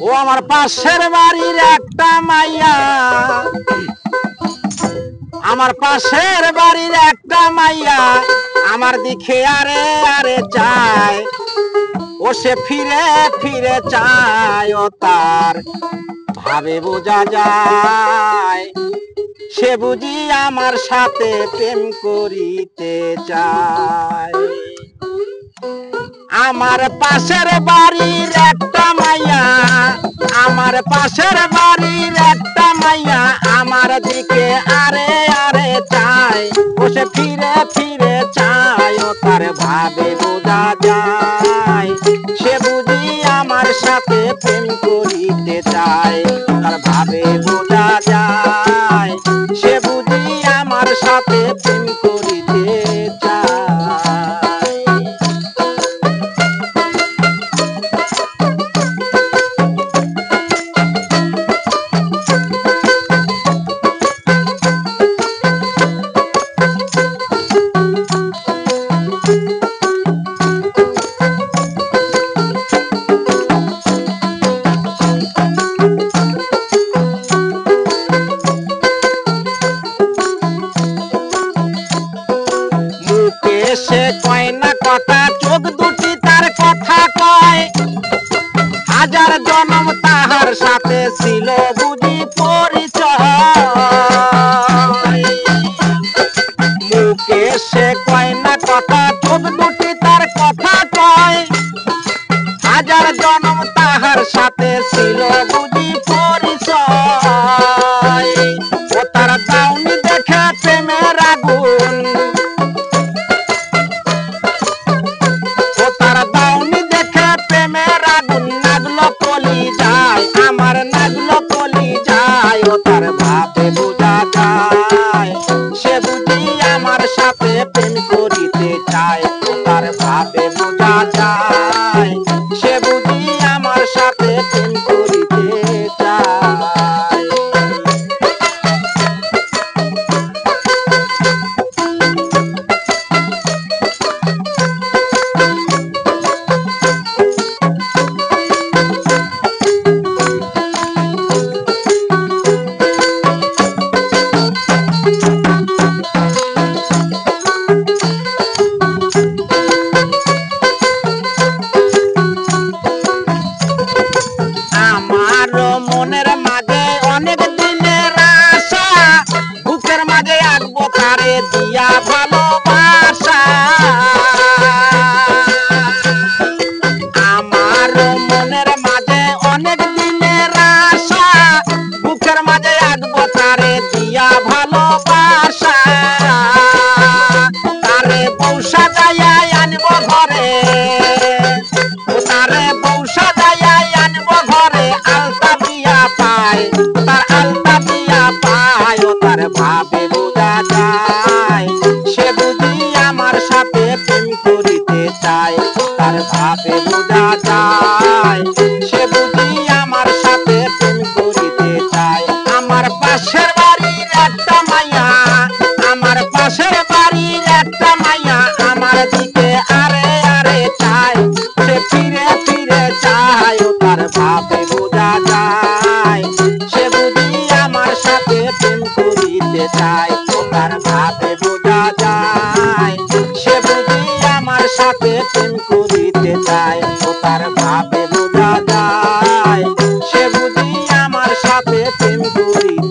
ও আমার পাশের বাড়ির একটা মাইয়া, আমার পাশের বাড়ির একটা মাইয়া আমার দিকে আরে আরে চায়, ও সে ফিরে ফিরে চায়, ও তার ভাবে বোঝা যায় সে বুঝি আমার সাথে প্রেম করিতে চায়। আমার পাশের বাড়ির একটা মাইয়া, আমার পাশের বাড়ির একটা মাইয়া আমার দিকে আরে আরে চায়, ও সে ফিরে ফিরে চায়, ও তার ভাবে বোঝা যায় সে বুঝি আমার সাথে প্রেম করিতে চায়, তার ভাবে বোঝা যায় সে বুঝি আমার সাথে প্রেম করিতে চায়। সে কয় না কথা, চোখ দুটি তার কথা কয়, হাজার জন্ম তাহার সাথে ছিল বুঝি পরিচয়। মুখে সে কয় না কথা, চোখ দুটি তার কথা কয়, হাজার জন্ম তাহার সাথে ছিল বুঝি পরিচয়। ও তার দাউনি দেখে প্রেমের আগুন, আমার নাগলো কলি যায়, ও তার ভাবে বোঝা যায় সে বুঝি আমার সাথে প্রেম করিতে চায়, ও তার ভাবে বোঝা যায় সে বুঝি আমার সাথে প্রেম করিতে চায়। মনের মাঝে অনেক দিনের আশা, বুকের মাঝে আঁকবো তারে দিয়া ভালোবাসা। আমার মনের মাঝে অনেক দিনের আশা, বুকের মাঝে আঁকবো তারে দিয়া ভালোবাসা। তারে বৌসা যাইয়া আনবো ঘরে, তারে বৌসা যাইয়া আনবো ঘরে, আলতা দিয়া পায়, তার আলতা দিয়া পায়, ও তার ভাবে বোঝা যায় সে বুঝি আমার সাথে প্রেম করিতে চায়, তার ভাবে বোঝা যায় সে বুঝি আমার সাথে প্রেম করিতে চায়। আমার পাশের বাড়ির একটা মাইয়া, আমার পাশের বাড়ির একটা মাইয়া আমার দিকে আরে আরে চায়, সে ফিরে ফিরে চায়, ও তার ভাবে বোঝা যায় সে বুঝি আমার সাথে প্রেম করিতে চায়, ও তার ভাবে বোঝা যায় সে বুঝি আমার সাথে প্রেম করিতে চায়, ও তার ভাবে বোঝা যায় সে বুঝি আমার সাথে প্রেম করিতে